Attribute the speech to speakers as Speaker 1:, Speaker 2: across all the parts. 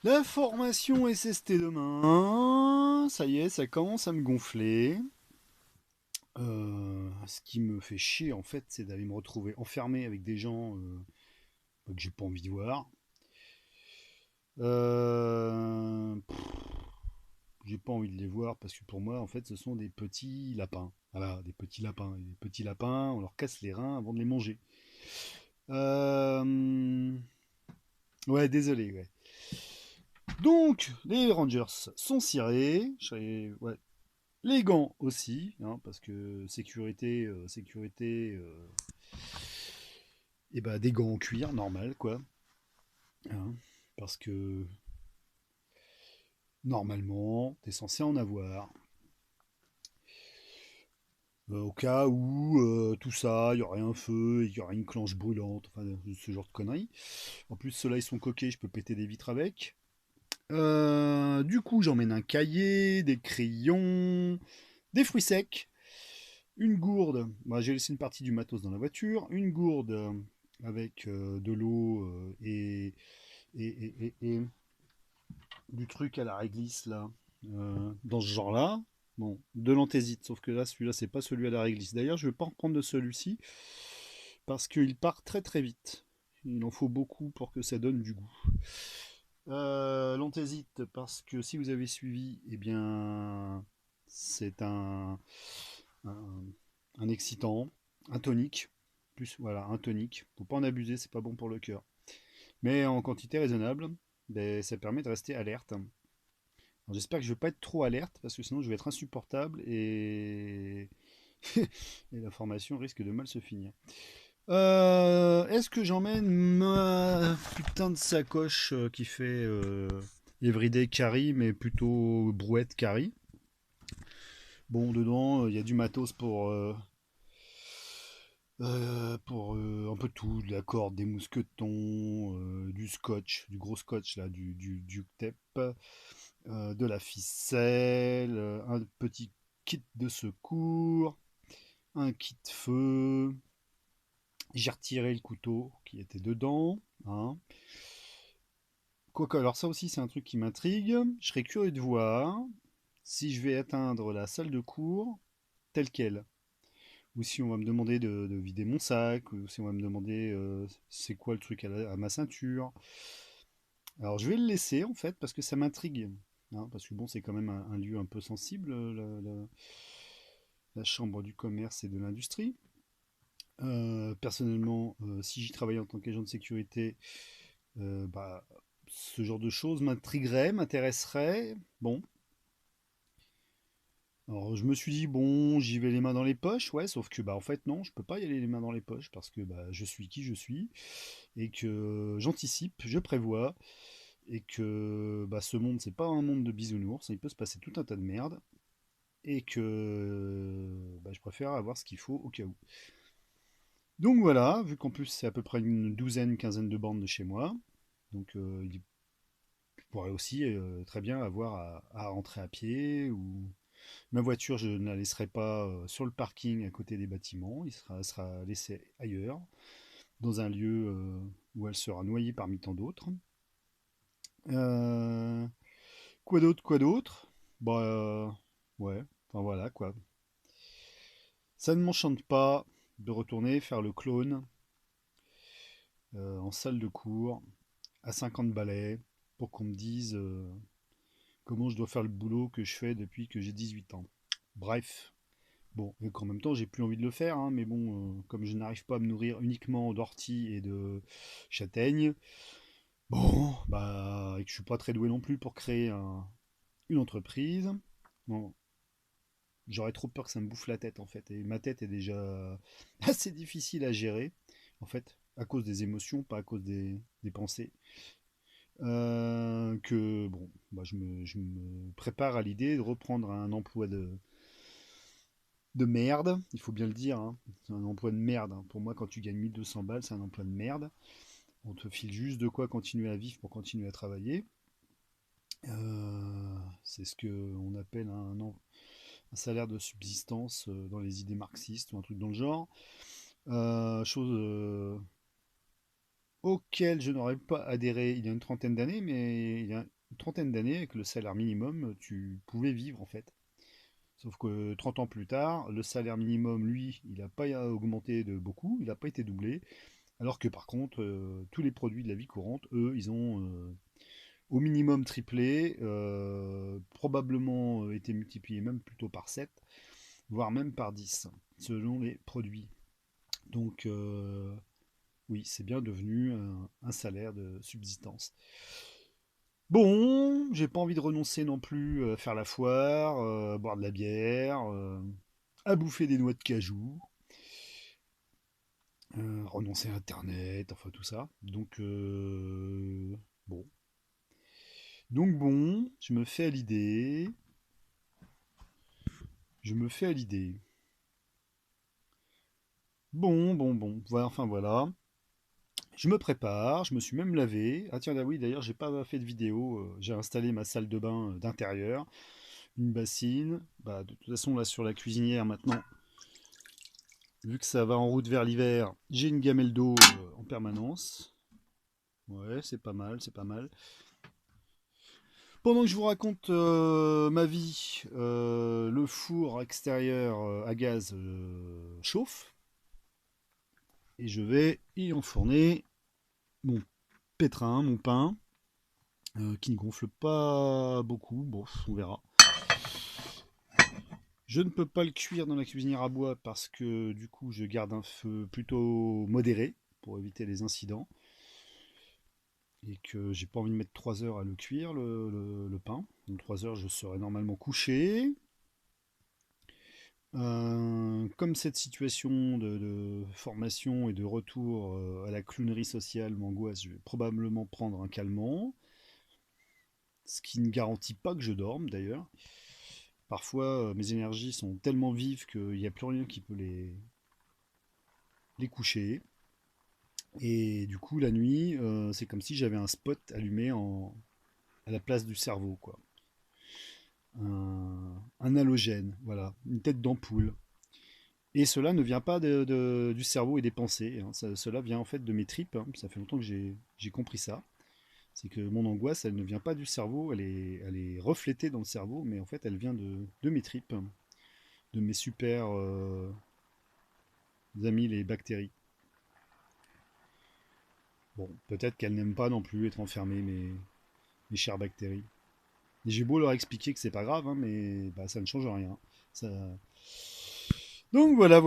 Speaker 1: La formation SST demain, ça y est, ça commence à me gonfler. Ce qui me fait chier en fait, c'est d'aller me retrouver enfermé avec des gens que j'ai pas envie de voir. J'ai pas envie de les voir parce que pour moi, en fait, ce sont des petits lapins. Voilà, des petits lapins. Et les petits lapins, on leur casse les reins avant de les manger. Euh, Ouais, désolé, ouais. Donc, les Rangers sont cirés. Ouais, les gants aussi, hein, parce que et bah des gants en cuir, normal, quoi. Hein, parce que normalement, t'es censé en avoir. Au cas où tout ça, il y aurait un feu, il y aurait une clanche brûlante, enfin ce genre de conneries. En plus, ceux-là, ils sont coqués, je peux péter des vitres avec. Du coup, j'emmène un cahier, des crayons, des fruits secs, une gourde. Bah, j'ai laissé une partie du matos dans la voiture. Une gourde avec de l'eau et du truc à la réglisse là, dans ce genre-là. Bon, de l'anthésite, sauf que là, celui-là, c'est pas celui à la réglisse. D'ailleurs, je vais pas reprendre de celui-ci parce qu'il part très très vite. Il en faut beaucoup pour que ça donne du goût. L'anthésite, parce que si vous avez suivi, eh bien, c'est un, un excitant, un tonique. Plus, voilà, un tonique. Faut pas en abuser, c'est pas bon pour le cœur. Mais en quantité raisonnable, ben, ça permet de rester alerte. J'espère que je vais pas être trop alerte parce que sinon je vais être insupportable et, et la formation risque de mal se finir. Est-ce que j'emmène ma putain de sacoche qui fait Everyday Carry mais plutôt brouette carry? Bon, dedans il y a du matos pour un peu tout, de la corde, des mousquetons, du scotch, du gros scotch là, du duct tape, de la ficelle, un petit kit de secours, un kit feu. J'ai retiré le couteau qui était dedans. Hein. Quoique, alors ça aussi c'est un truc qui m'intrigue. Je serais curieux de voir si je vais atteindre la salle de cours telle qu'elle. Ou si on va me demander de vider mon sac, ou si on va me demander c'est quoi le truc à ma ceinture. Alors je vais le laisser en fait parce que ça m'intrigue. Hein, parce que bon, c'est quand même un lieu un peu sensible, la chambre du commerce et de l'industrie. Personnellement, si j'y travaillais en tant qu'agent de sécurité, bah, ce genre de choses m'intriguerait, m'intéresserait. Bon, alors je me suis dit bon, j'y vais les mains dans les poches, ouais, sauf que bah en fait non, je peux pas y aller les mains dans les poches parce que bah je suis qui je suis et que j'anticipe, je prévois et que bah ce monde c'est pas un monde de bisounours, il peut se passer tout un tas de merde et que bah, je préfère avoir ce qu'il faut au cas où. Donc voilà, vu qu'en plus c'est à peu près une douzaine, quinzaine de bornes de chez moi, donc je pourrais aussi très bien avoir à rentrer à pied ou ma voiture je ne la laisserai pas sur le parking à côté des bâtiments, elle sera laissée ailleurs, dans un lieu où elle sera noyée parmi tant d'autres. Euh, Quoi d'autre, quoi d'autre? Bah ouais, enfin voilà quoi. Ça ne m'enchante pas de retourner faire le clone en salle de cours à 50 balais pour qu'on me dise comment je dois faire le boulot que je fais depuis que j'ai 18 ans. Bref, bon, et qu'en même temps j'ai plus envie de le faire, hein, mais bon, comme je n'arrive pas à me nourrir uniquement d'orties et de châtaignes, bon, bah, et que je suis pas très doué non plus pour créer une entreprise, bon, j'aurais trop peur que ça me bouffe la tête en fait, et ma tête est déjà assez difficile à gérer, en fait, à cause des émotions, pas à cause des pensées. Que bon, bah, je me prépare à l'idée de reprendre un emploi de merde, il faut bien le dire, hein. C'est un emploi de merde. Hein. Pour moi, quand tu gagnes 1200 balles, c'est un emploi de merde. On te file juste de quoi continuer à vivre pour continuer à travailler. C'est ce qu'on appelle un salaire de subsistance dans les idées marxistes ou un truc dans le genre. Chose auquel je n'aurais pas adhéré il y a une trentaine d'années, mais il y a une trentaine d'années, avec le salaire minimum, tu pouvais vivre en fait. Sauf que 30 ans plus tard, le salaire minimum, lui, il n'a pas augmenté de beaucoup, il n'a pas été doublé, alors que par contre, tous les produits de la vie courante, eux, ils ont au minimum triplé, probablement été multipliés même plutôt par 7, voire même par 10, selon les produits. Donc, oui, c'est bien devenu un salaire de subsistance. Bon, j'ai pas envie de renoncer non plus à faire la foire, à boire de la bière, à bouffer des noix de cajou, renoncer à Internet, enfin tout ça. Donc, bon. Donc bon, je me fais à l'idée. Je me fais à l'idée. Bon. Voilà, enfin voilà. Je me prépare, je me suis même lavé. Ah tiens, ah oui, d'ailleurs, j'ai pas fait de vidéo. J'ai installé ma salle de bain d'intérieur, une bassine. Bah, de toute façon, là, sur la cuisinière, maintenant, vu que ça va en route vers l'hiver, j'ai une gamelle d'eau en permanence. Ouais, c'est pas mal, c'est pas mal. Pendant que je vous raconte ma vie, le four extérieur à gaz chauffe et je vais y enfourner mon pétrin, mon pain, qui ne gonfle pas beaucoup. Bon, on verra. Je ne peux pas le cuire dans la cuisinière à bois parce que du coup je garde un feu plutôt modéré pour éviter les incidents et que j'ai pas envie de mettre 3 heures à le cuire le pain. Donc 3 heures je serai normalement couché. Comme cette situation de formation et de retour à la clownerie sociale m'angoisse, je vais probablement prendre un calmant, ce qui ne garantit pas que je dorme d'ailleurs. Parfois, mes énergies sont tellement vives qu'il n'y a plus rien qui peut les coucher. Et du coup, la nuit, c'est comme si j'avais un spot allumé à la place du cerveau, quoi. Un halogène, voilà, une tête d'ampoule. Et cela ne vient pas du cerveau et des pensées, hein. Cela vient en fait de mes tripes, hein. Ça fait longtemps que j'ai compris ça. C'est que mon angoisse, elle ne vient pas du cerveau, elle est reflétée dans le cerveau, mais en fait, elle vient de mes tripes, de mes super amis, les bactéries. Bon, peut-être qu'elles n'aiment pas non plus être enfermées, mes chères bactéries. Et j'ai beau leur expliquer que c'est pas grave, hein, mais bah, ça ne change rien. Ça... Donc voilà.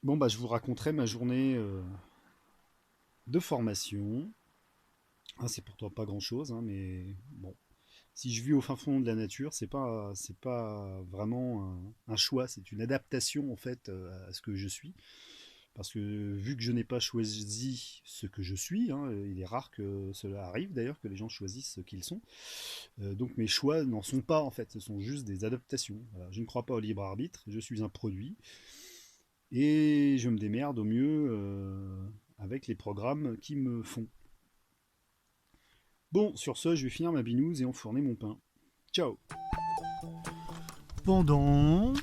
Speaker 1: Bon, bah, je vous raconterai ma journée de formation. Ah, c'est pourtant pas grand-chose, hein, mais bon. Si je vis au fin fond de la nature, c'est pas vraiment un choix, c'est une adaptation en fait à ce que je suis. Parce que vu que je n'ai pas choisi ce que je suis, hein, il est rare que cela arrive d'ailleurs, que les gens choisissent ce qu'ils sont. Donc mes choix n'en sont pas en fait, ce sont juste des adaptations. Voilà, je ne crois pas au libre arbitre, je suis un produit et je me démerde au mieux avec les programmes qui me font. Bon, sur ce, je vais finir ma binouse et enfourner mon pain. Ciao. Pendant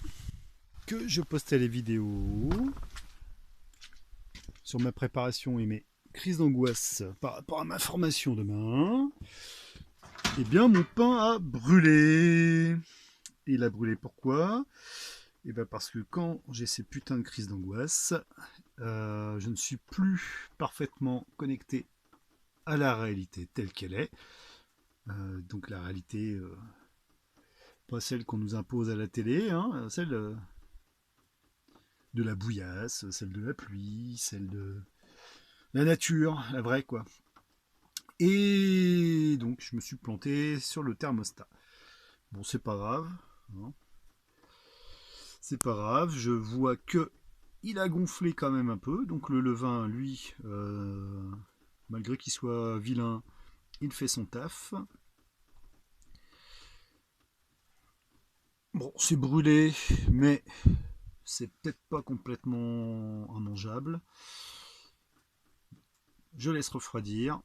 Speaker 1: que je postais les vidéos sur ma préparation et mes crises d'angoisse par rapport à ma formation demain, eh bien mon pain a brûlé. Il a brûlé pourquoi? Eh bien parce que quand j'ai ces putains de crises d'angoisse, je ne suis plus parfaitement connecté à la réalité telle qu'elle est. Donc la réalité, pas celle qu'on nous impose à la télé, hein, celle de la bouillasse, celle de la pluie, celle de la nature, la vraie quoi. Et donc je me suis planté sur le thermostat. Bon, c'est pas grave, hein. C'est pas grave, je vois que il a gonflé quand même un peu. Donc le levain, lui, malgré qu'il soit vilain, il fait son taf. Bon, c'est brûlé, mais c'est peut-être pas complètement immangeable. Je laisse refroidir,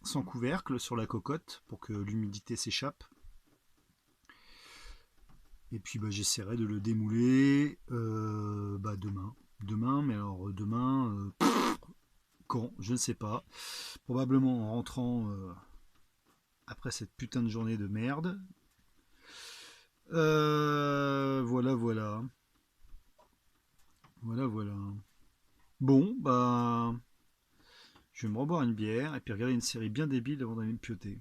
Speaker 1: sans couvercle sur la cocotte pour que l'humidité s'échappe. Et puis bah, j'essaierai de le démouler demain. Demain, mais alors demain, Quand, je ne sais pas. Probablement en rentrant après cette putain de journée de merde. Voilà, voilà. Voilà, voilà. Bon, bah, je vais me reboire une bière et puis regarder une série bien débile avant d'aller me pioter.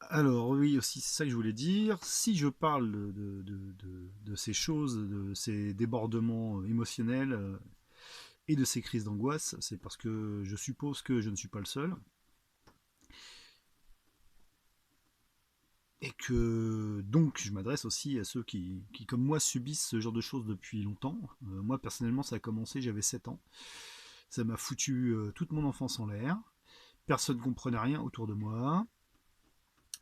Speaker 1: Alors oui, aussi, c'est ça que je voulais dire. Si je parle de ces choses, de ces débordements émotionnels et de ces crises d'angoisse, c'est parce que je suppose que je ne suis pas le seul. Et que donc je m'adresse aussi à ceux qui, comme moi, subissent ce genre de choses depuis longtemps. Moi, personnellement, ça a commencé, j'avais 7 ans. Ça m'a foutu toute mon enfance en l'air. Personne ne comprenait rien autour de moi.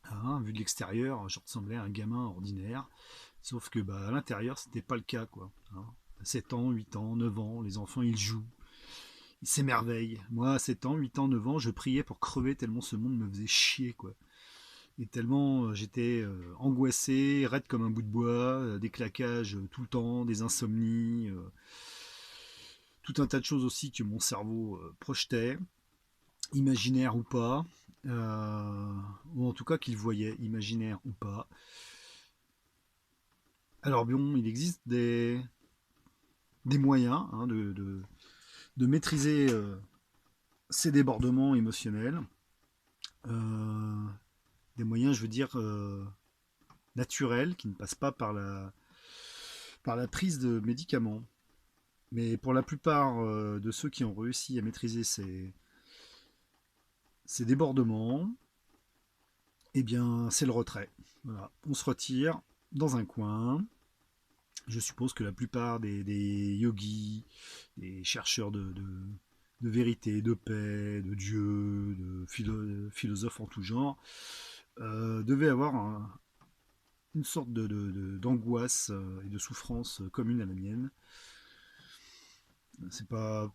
Speaker 1: Hein, vu de l'extérieur, je ressemblais à un gamin ordinaire. Sauf que bah, à l'intérieur, c'était pas le cas, quoi. Hein. 7 ans, 8 ans, 9 ans, les enfants, ils jouent. Ils s'émerveillent. Moi, à 7 ans, 8 ans, 9 ans, je priais pour crever tellement ce monde me faisait chier, quoi. Et tellement j'étais angoissé, raide comme un bout de bois, des claquages tout le temps, des insomnies, tout un tas de choses aussi que mon cerveau projetait, imaginaire ou pas, ou en tout cas qu'il voyait, imaginaire ou pas. Alors bon, il existe des moyens hein, de maîtriser ces débordements émotionnels. Euh, des moyens, je veux dire, naturels, qui ne passent pas par la prise de médicaments. Mais pour la plupart de ceux qui ont réussi à maîtriser ces débordements, eh bien, c'est le retrait. Voilà. On se retire dans un coin. Je suppose que la plupart des yogis, des chercheurs de vérité, de paix, de Dieu, de philosophes en tout genre, devaient avoir une sorte d'angoisse et de souffrance commune à la mienne. C'est pas,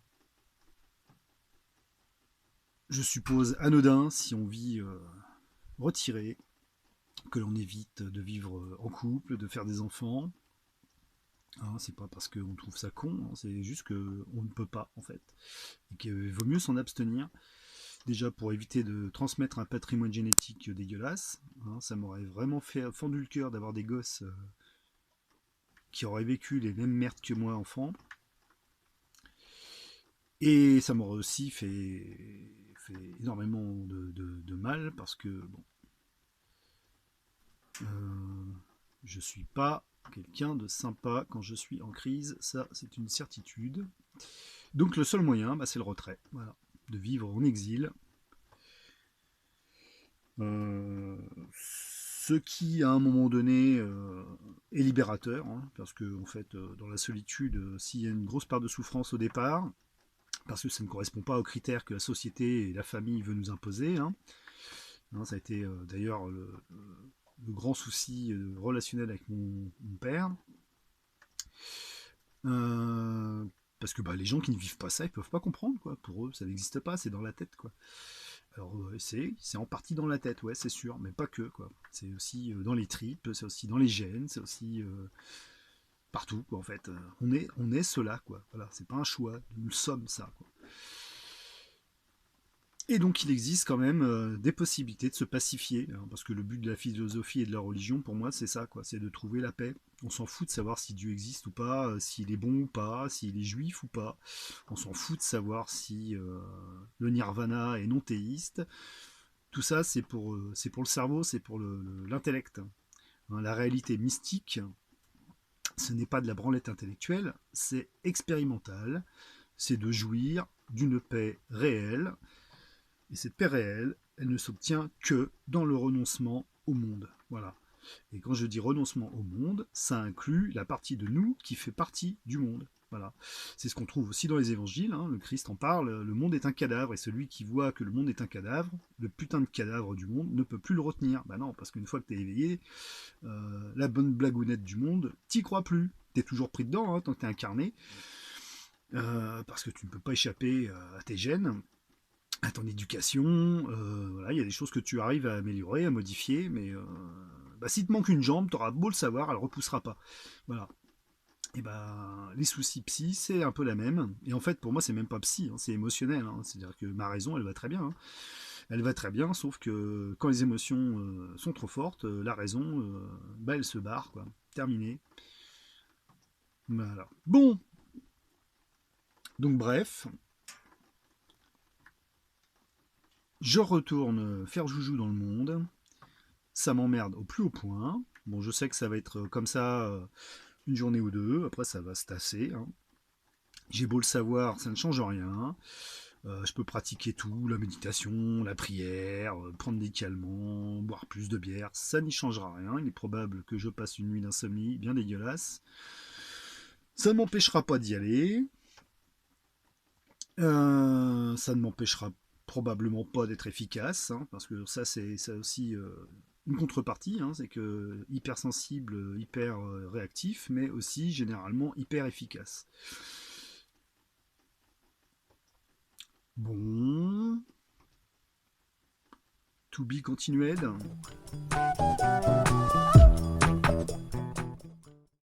Speaker 1: je suppose, anodin si on vit retiré, que l'on évite de vivre en couple, de faire des enfants. Hein, c'est pas parce qu'on trouve ça con, hein, c'est juste qu'on ne peut pas en fait. Et qu'il vaut mieux s'en abstenir. Déjà pour éviter de transmettre un patrimoine génétique dégueulasse. Hein, ça m'aurait vraiment fait fendu le cœur d'avoir des gosses qui auraient vécu les mêmes merdes que moi enfant. Et ça m'aurait aussi fait énormément de mal parce que bon, je suis pas quelqu'un de sympa quand je suis en crise, ça c'est une certitude. Donc le seul moyen, bah, c'est le retrait, voilà, de vivre en exil. Ce qui à un moment donné est libérateur, hein, parce que en fait dans la solitude, s'il y a une grosse part de souffrance au départ, parce que ça ne correspond pas aux critères que la société et la famille veulent nous imposer, hein. Hein, ça a été d'ailleurs le grand souci relationnel avec mon père. Euh, parce que bah, les gens qui ne vivent pas ça, ils peuvent pas comprendre, quoi. Pour eux, ça n'existe pas, c'est dans la tête, quoi. Alors c'est en partie dans la tête, ouais, c'est sûr, mais pas que, quoi. C'est aussi dans les tripes, c'est aussi dans les gènes, c'est aussi partout, quoi, en fait. On est cela, quoi. Voilà, c'est pas un choix, nous sommes ça, quoi. Et donc il existe quand même des possibilités de se pacifier, hein, parce que le but de la philosophie et de la religion, pour moi, c'est ça, quoi, c'est de trouver la paix. On s'en fout de savoir si Dieu existe ou pas, s'il est bon ou pas, s'il est juif ou pas. On s'en fout de savoir si le nirvana est non théiste. Tout ça, c'est pour le cerveau, c'est pour l'intellect. Hein, la réalité mystique, ce n'est pas de la branlette intellectuelle, c'est expérimental. C'est de jouir d'une paix réelle. Et cette paix réelle, elle ne s'obtient que dans le renoncement au monde. Voilà. Et quand je dis renoncement au monde, ça inclut la partie de nous qui fait partie du monde. Voilà. C'est ce qu'on trouve aussi dans les évangiles, hein, le Christ en parle, le monde est un cadavre, et celui qui voit que le monde est un cadavre, le putain de cadavre du monde, ne peut plus le retenir. Bah non, parce qu'une fois que t'es éveillé, la bonne blagounette du monde, t'y crois plus. T'es toujours pris dedans hein, tant que t'es incarné, parce que tu ne peux pas échapper à tes gènes, à ton éducation. Voilà, il y a des choses que tu arrives à améliorer, à modifier, mais bah, si te manque une jambe, t'auras beau le savoir, elle repoussera pas. Voilà. Et ben, les soucis psy, c'est un peu la même. Et en fait, pour moi, c'est même pas psy, hein, c'est émotionnel. Hein. C'est-à-dire que ma raison, elle va très bien. Hein. Elle va très bien, sauf que quand les émotions sont trop fortes, la raison, bah, elle se barre, quoi. Terminé. Voilà. Bon, donc bref, je retourne faire joujou dans le monde. Ça m'emmerde au plus haut point. Bon, je sais que ça va être comme ça une journée ou deux. Après, ça va se tasser. Hein. J'ai beau le savoir, ça ne change rien. Je peux pratiquer tout, la méditation, la prière, prendre des calmants, boire plus de bière, ça n'y changera rien. Il est probable que je passe une nuit d'insomnie bien dégueulasse. Ça ne m'empêchera pas d'y aller. Ça ne m'empêchera probablement pas d'être efficace, hein, parce que c'est ça aussi une contrepartie, hein, c'est que hypersensible, hyper réactif, mais aussi généralement hyper efficace. Bon, to be continued.